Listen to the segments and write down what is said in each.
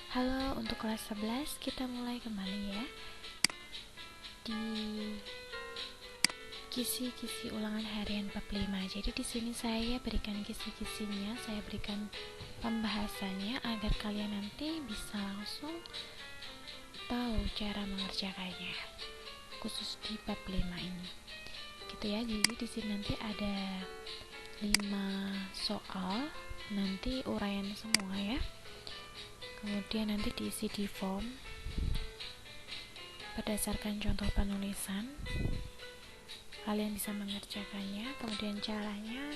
Halo, untuk kelas 11 kita mulai kembali ya. Di kisi-kisi ulangan harian bab 5. Jadi di sini saya berikan kisi-kisinya, saya berikan pembahasannya agar kalian nanti bisa langsung tahu cara mengerjakannya. Khusus di bab 5 ini. Gitu ya. Jadi di sini nanti ada 5 soal, nanti uraian semua ya. Kemudian nanti diisi di form berdasarkan contoh penulisan. Kalian bisa mengerjakannya, kemudian caranya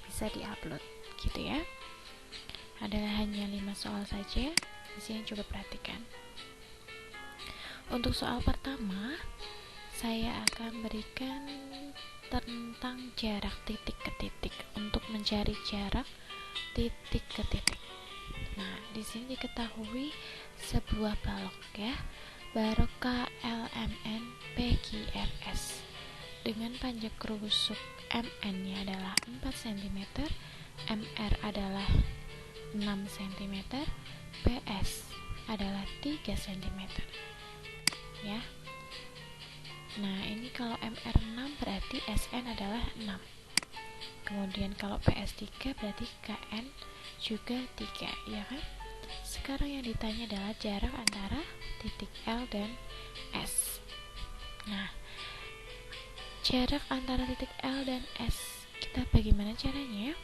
bisa diupload gitu ya. Adalah hanya 5 soal saja. Di sini coba perhatikan. Untuk soal pertama, saya akan berikan tentang jarak titik ke titik untuk mencari jarak titik ke titik. Nah, di sini diketahui sebuah balok ya, balok KLMN PQRS dengan panjang kerusuk MN-nya adalah 4 cm, MR adalah 6 cm, PS adalah 3 cm ya. Nah, ini kalau MR 6 berarti SN adalah 6. Kemudian kalau PS 3 berarti KN juga 3, ya kan? Sekarang yang ditanya adalah jarak antara titik L dan S. Nah, jarak antara titik L dan S, kita bagaimana caranya?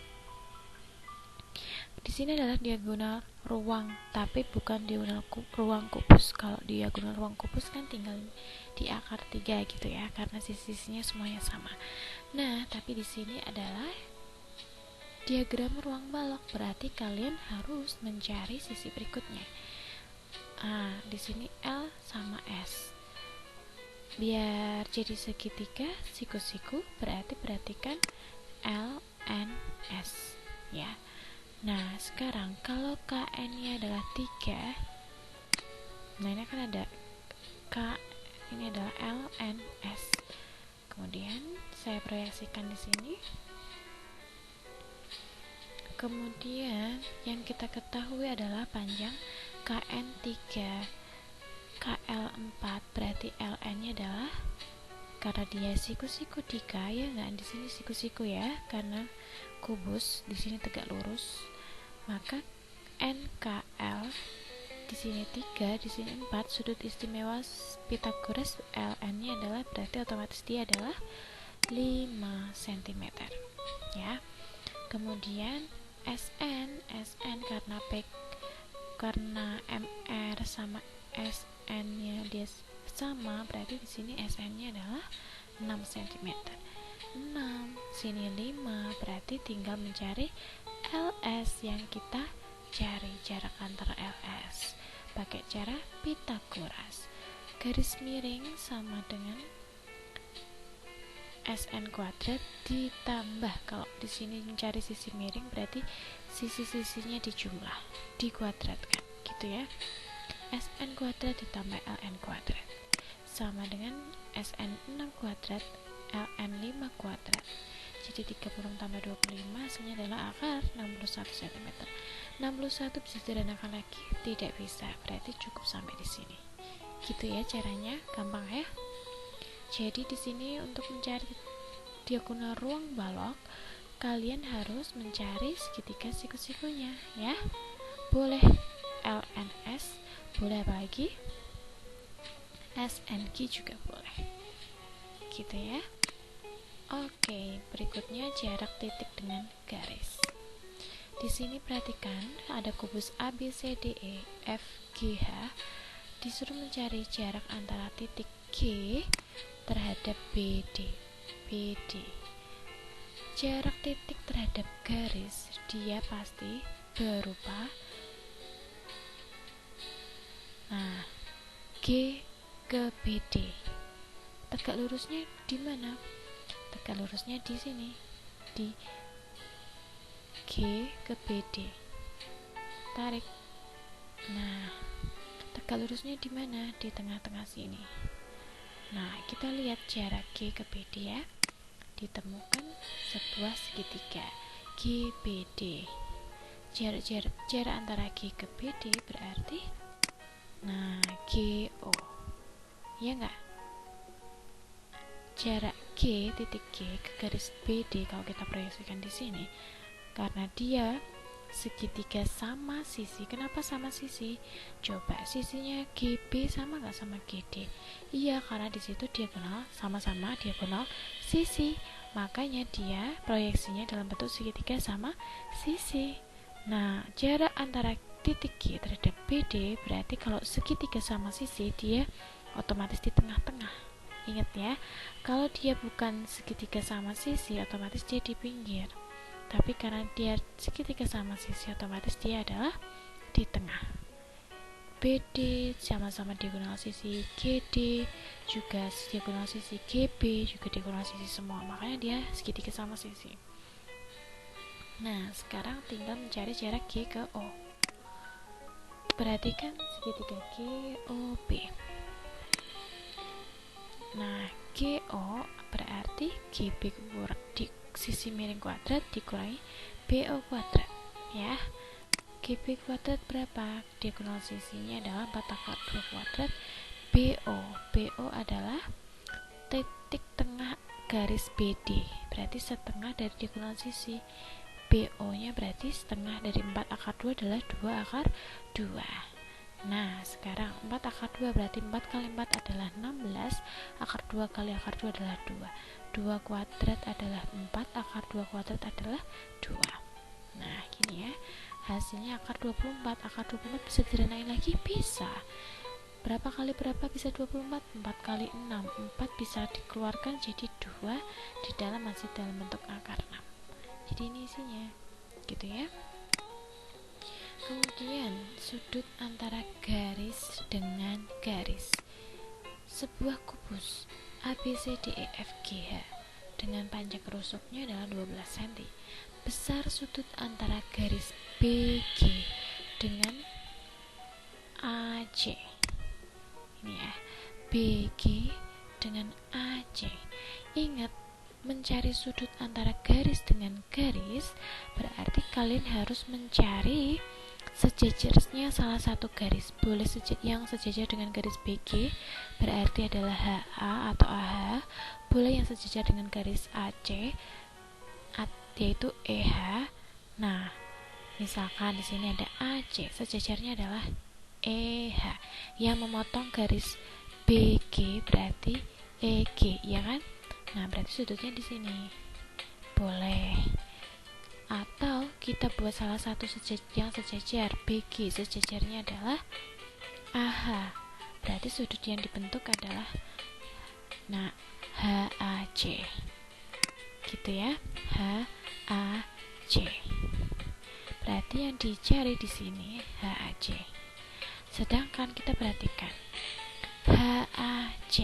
Di sini adalah diagonal ruang, tapi bukan diagonal ruang kubus. Kalau diagonal ruang kubus kan tinggal di akar 3 gitu ya, karena sisi-sisinya semuanya sama. Nah, tapi di sini adalah diagram ruang balok, berarti kalian harus mencari sisi berikutnya. Di sini L sama S. Biar jadi segitiga siku-siku, berarti perhatikan L, N, S ya. Nah, sekarang kalau KN-nya adalah 3, nah ini akan ada K, ini adalah L, N, S. Kemudian saya proyeksikan di sini. Kemudian yang kita ketahui adalah panjang KN 3, KL 4, berarti LN-nya adalah, karena dia siku-siku 3 ya, nggak di sini siku-siku ya, karena kubus di sini tegak lurus, maka NKL di sini 3, di sini 4, sudut istimewa Pythagoras LN-nya adalah, berarti otomatis dia adalah 5 cm ya. Kemudian SN karena MR sama SN-nya dia sama, berarti di sini SN-nya adalah 6 cm. 6 sini 5, berarti tinggal mencari LS yang kita cari, jarak antara LS pakai cara Pythagoras. Garis miring sama dengan SN kuadrat ditambah, kalau di sini mencari sisi miring berarti sisi-sisinya dijumlah, dikuadratkan gitu ya. SN kuadrat ditambah LN kuadrat sama dengan SN 6 kuadrat LN 5 kuadrat. Jadi 36 tambah 25 hasilnya adalah akar 61 cm. 61 bisa disederhanakan lagi? Tidak bisa, berarti cukup sampai di sini. Gitu ya caranya, gampang ya. Jadi di sini untuk mencari diagonal ruang balok, kalian harus mencari segitiga siku-sikunya ya. Boleh LNS, boleh apa lagi? SNQ juga boleh. Gitu ya. Oke, berikutnya jarak titik dengan garis. Di sini perhatikan ada kubus ABCDE FGH. Disuruh mencari jarak antara titik G terhadap BD. Jarak titik terhadap garis dia pasti berupa G ke BD. Tegak lurusnya di mana? Tegak lurusnya di sini, di G ke BD. Tarik. Nah, tegak lurusnya di mana? Di tengah-tengah sini. Nah, kita lihat jarak G ke BD ya. Ditemukan sebuah segitiga GBD. Jarak antara G ke BD berarti GO, ya enggak? Jarak G titik G ke garis BD kalau kita proyeksikan di sini, karena dia segitiga sama sisi. Kenapa sama sisi? Coba sisinya GB sama nggak sama GD? Iya, karena di situ diagonal, sama-sama diagonal sisi, makanya dia proyeksinya dalam bentuk segitiga sama sisi. Nah, jarak antara titik G terhadap BD berarti kalau segitiga sama sisi, dia otomatis di tengah-tengah. Ingat ya, kalau dia bukan segitiga sama sisi, otomatis dia di pinggir. Tapi karena dia segitiga sama sisi, otomatis dia adalah di tengah. BD sama-sama diagonal sisi, GD juga diagonal sisi, GB juga diagonal sisi semua, makanya dia segitiga sama sisi. Nah, sekarang tinggal mencari jarak G ke O. Perhatikan segitiga GOB. Nah, GO berarti GB di sisi miring kuadrat dikurangi BO kuadrat, ya. GB kuadrat berapa? Diagonal sisinya adalah 4 akar 2 kuadrat. BO adalah titik tengah garis BD, berarti setengah dari diagonal sisi. BO nya berarti setengah dari 4 akar 2 adalah 2 akar 2. Nah, sekarang 4 akar 2 berarti 4 kali 4 adalah 16, akar 2 kali akar 2 adalah 2. 2 kuadrat adalah 4, akar 2 kuadrat adalah 2. Nah, gini ya. Hasilnya akar 24. Akar 24 bisa direnain lagi? Bisa. Berapa kali berapa bisa 24? 4 kali 6. 4 bisa dikeluarkan jadi 2, di dalam masih dalam bentuk akar 6. Jadi ini isinya. Gitu ya. Kemudian sudut antara garis dengan garis. Sebuah kubus ABCDEFGH dengan panjang rusuknya adalah 12 cm. Besar sudut antara garis BG dengan AC. Ini ya, BG dengan AC. Ingat, mencari sudut antara garis dengan garis berarti kalian harus mencari sejajarnya salah satu garis. Boleh yang sejajar dengan garis BG berarti adalah HA atau AH. Boleh yang sejajar dengan garis AC yaitu EH. Nah, misalkan di sini ada AC, sejajarnya adalah EH. Yang memotong garis BG berarti EG, ya kan? Nah, berarti sudutnya di sini. Boleh. Atau kita buat salah satu yang sejajar BG, sejajarnya adalah AH. Berarti sudut yang dibentuk adalah HAC. Gitu ya. HAC. Berarti yang dicari di sini HAC. Sedangkan kita perhatikan HAC,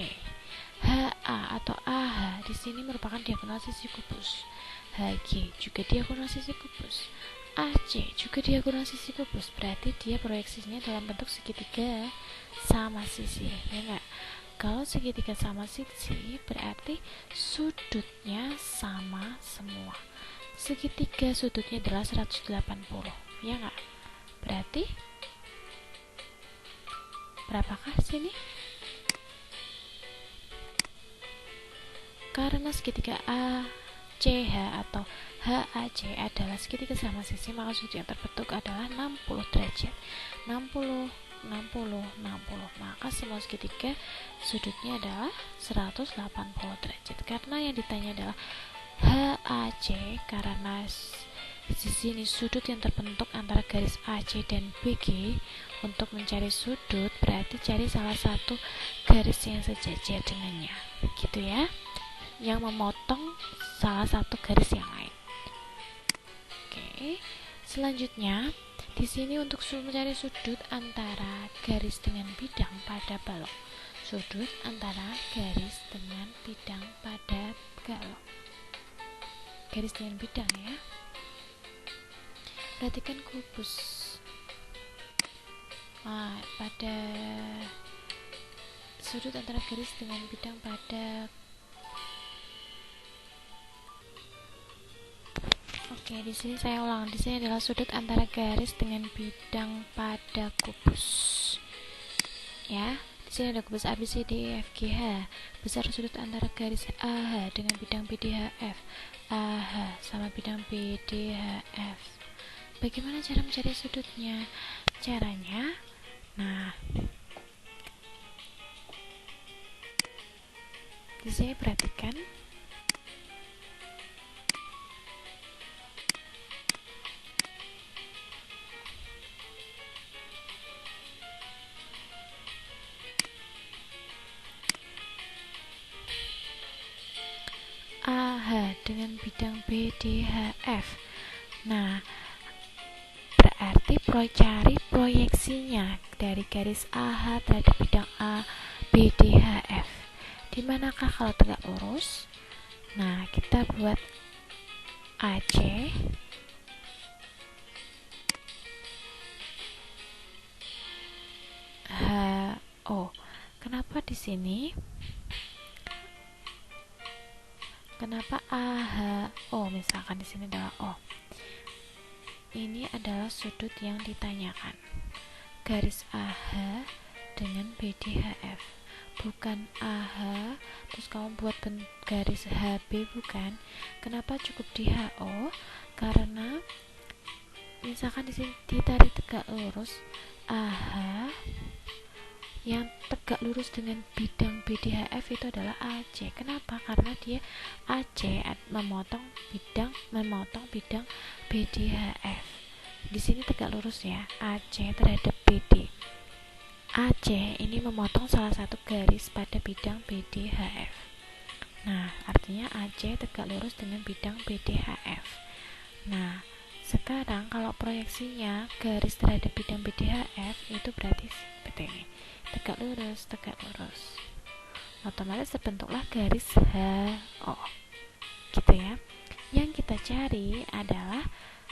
HA atau AH di sini merupakan diagonal sisi kubus. HG juga diagonal sisi kubus. AC juga diagonal sisi kubus. Berarti dia proyeksinya dalam bentuk segitiga sama sisi, ya enggak? Kalau segitiga sama sisi berarti sudutnya sama semua. Segitiga sudutnya adalah 180, ya enggak? Berarti berapakah sini? Karena segitiga ACH atau HAC adalah segitiga sama sisi, maka sudut yang terbentuk adalah 60 derajat. 60, 60, 60. Maka semua segitiga sudutnya adalah 180 derajat. Karena yang ditanya adalah HAC, karena di sini sudut yang terbentuk antara garis AC dan BG. Untuk mencari sudut berarti cari salah satu garis yang sejajar dengannya, gitu ya, yang memotong salah satu garis yang lain. Oke, selanjutnya di sini untuk mencari sudut antara garis dengan bidang pada balok. Sudut antara garis dengan bidang pada balok. Garis dengan bidang ya. Perhatikan kubus. Pada sudut antara garis dengan bidang pada Oke, di sini saya ulang. Di sini adalah sudut antara garis dengan bidang pada kubus. Ya, di sini ada kubus ABCDEFGH. Besar sudut antara garis AH dengan bidang BDHF. AH sama bidang BDHF. Bagaimana cara mencari sudutnya? Caranya, nah, di sini perhatikan. AH dengan bidang BDHF. Nah, berarti cari proyeksinya dari garis AH terhadap bidang A BDHF. Di manakah kalau tegak lurus? Nah, kita buat AC HO. Kenapa di sini? Kenapa AHO? Misalkan di sini adalah O. Ini adalah sudut yang ditanyakan. Garis AH dengan BDHF. Bukan AH terus kamu buat garis HB, bukan. Kenapa cukup di HO? Karena misalkan di sini ditarik tegak lurus, AH yang tegak lurus dengan bidang BDHF itu adalah AC. Kenapa? Karena dia AC memotong bidang BDHF. Di sini tegak lurus ya, AC terhadap BD. AC ini memotong salah satu garis pada bidang BDHF. Nah, artinya AC tegak lurus dengan bidang BDHF. Nah, sekarang kalau proyeksinya garis terhadap bidang BDHF itu berarti seperti ini. Tegak lurus, otomatis terbentuklah garis HO, gitu ya. Yang kita cari adalah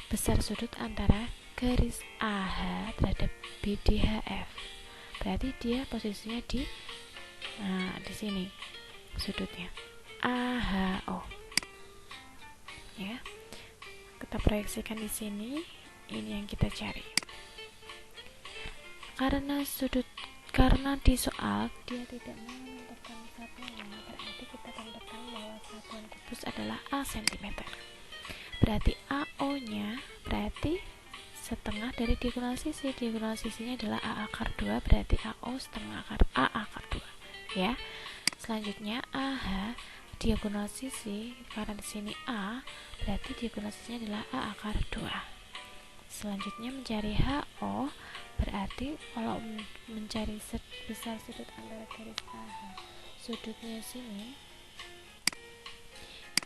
besar sudut antara garis AH terhadap BDHF. Berarti dia posisinya di sini sudutnya AHO, ya. Kita proyeksikan di sini. Ini yang kita cari. Karena di soal dia tidak menentukan satuan, berarti kita tentukan bahwa satuan kubus adalah A cm. Berarti AO nya berarti setengah dari diagonal sisi. Diagonal sisinya adalah A akar 2, berarti AO setengah akar A akar 2, ya. Selanjutnya AH diagonal sisi, karena di sini A berarti diagonal sisinya adalah A akar 2. Selanjutnya mencari HO, berarti kalau mencari besar sudut antara garis AH, sudutnya sini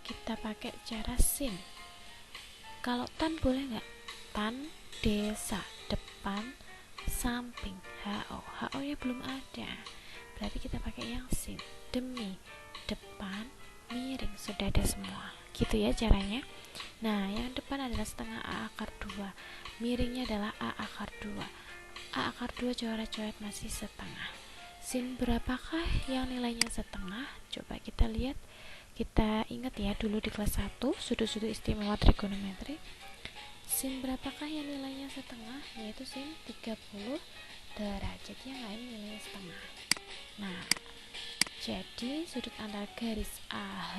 kita pakai cara sin. Kalau tan boleh nggak? Tan desa, depan, samping, HO nya belum ada, berarti kita pakai yang sin. Demi, depan, miring, sudah ada semua, gitu ya caranya. Nah, yang depan adalah setengah A akar 2, miringnya adalah A akar 2. A akar 2 coret-coret masih setengah. Sin berapakah yang nilainya setengah? Coba kita lihat. Kita ingat ya dulu di kelas 1 sudut-sudut istimewa trigonometri. Sin berapakah yang nilainya setengah? Yaitu sin 30 derajat, yang lain nilainya setengah. Nah, jadi sudut antara garis AH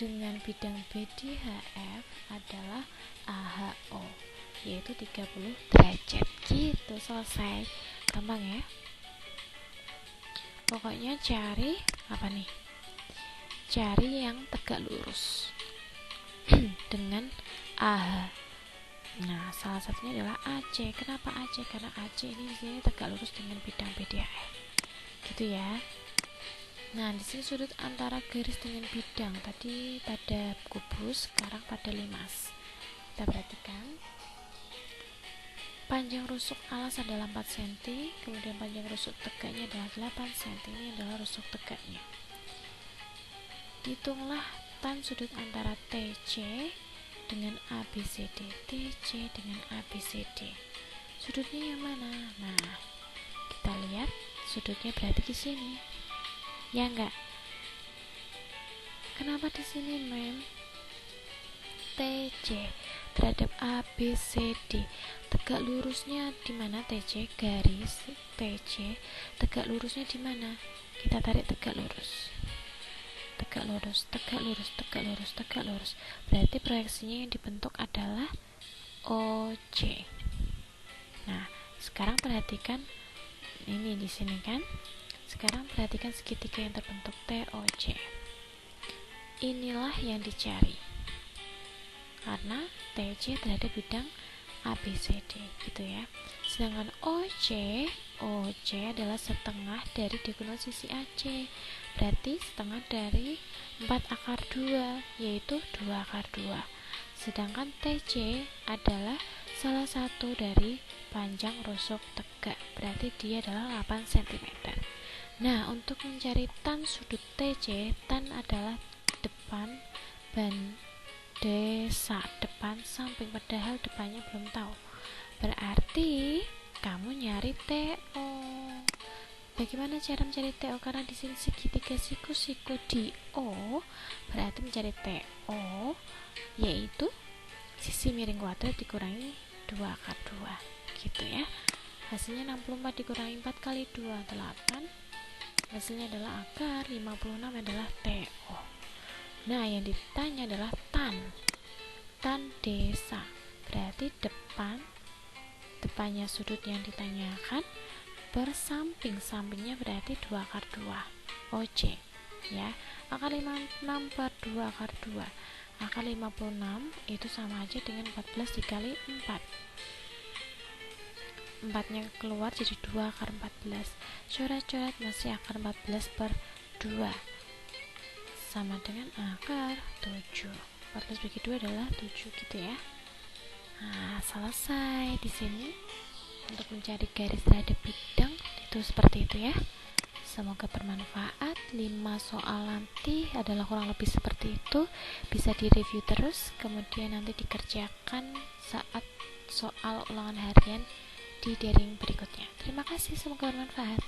dengan bidang BDHF adalah AHO, yaitu 30 derajat. Gitu, selesai. Gampang ya. Pokoknya cari apa nih? Cari yang tegak lurus dengan AH. Nah, salah satunya adalah AC. Kenapa AC? Karena AC ini di sini tegak lurus dengan bidang BDHF. Gitu ya. Nah, di sini sudut antara garis dengan bidang tadi pada kubus, sekarang pada limas. Kita perhatikan. Panjang rusuk alas adalah 4 cm, kemudian panjang rusuk tegaknya adalah 8 cm. Ini adalah rusuk tegaknya. Hitunglah tan sudut antara TC dengan ABCD. TC dengan ABCD. Sudutnya yang mana? Nah, kita lihat sudutnya berarti di sini. Ya enggak? Kenapa di sini, Mem? TC terhadap ABCD. Tegak lurusnya di mana TC? Garis TC. Tegak lurusnya di mana? Kita tarik tegak lurus. Tegak lurus, tegak lurus, tegak lurus, tegak lurus. Berarti proyeksinya yang dibentuk adalah OC. Nah, sekarang perhatikan ini di sini kan. Sekarang perhatikan segitiga yang terbentuk TOC. Inilah yang dicari. Karena TC terhadap bidang ABCD gitu ya. Sedangkan OC adalah setengah dari diagonal sisi AC. Berarti setengah dari 4 akar 2, yaitu 2 akar 2. Sedangkan TC adalah salah satu dari panjang rusuk tegak. Berarti dia adalah 8 cm. Nah, untuk mencari tan sudut TC, tan adalah depan desa, depan samping, padahal depannya belum tahu. Berarti kamu nyari TO. Bagaimana cara mencari TO? Karena di sini segitiga siku di O, berarti mencari TO yaitu sisi miring kuadrat dikurangi 2 akar 2 gitu ya. Hasilnya 64 dikurangi 4 kali 2 8. Hasilnya adalah akar 56 adalah TO. Nah, yang ditanya adalah tan desa. Berarti depannya sudut yang ditanyakan bersamping, sampingnya berarti 2 akar 2 OC ya. Akar 56 per 2 akar 2. Akar 56 itu sama aja dengan 14 dikali 4. 4-nya keluar jadi 2 akar 14. Coret-coret masih akar 14 per 2 sama dengan akar 7. 14 bagi 2 adalah 7 gitu ya. Nah, selesai di sini untuk mencari garis terhadap bidang itu seperti itu ya. Semoga bermanfaat. 5 soal nanti adalah kurang lebih seperti itu. Bisa direview terus, kemudian nanti dikerjakan saat soal ulangan harian di daring berikutnya. Terima kasih, semoga bermanfaat.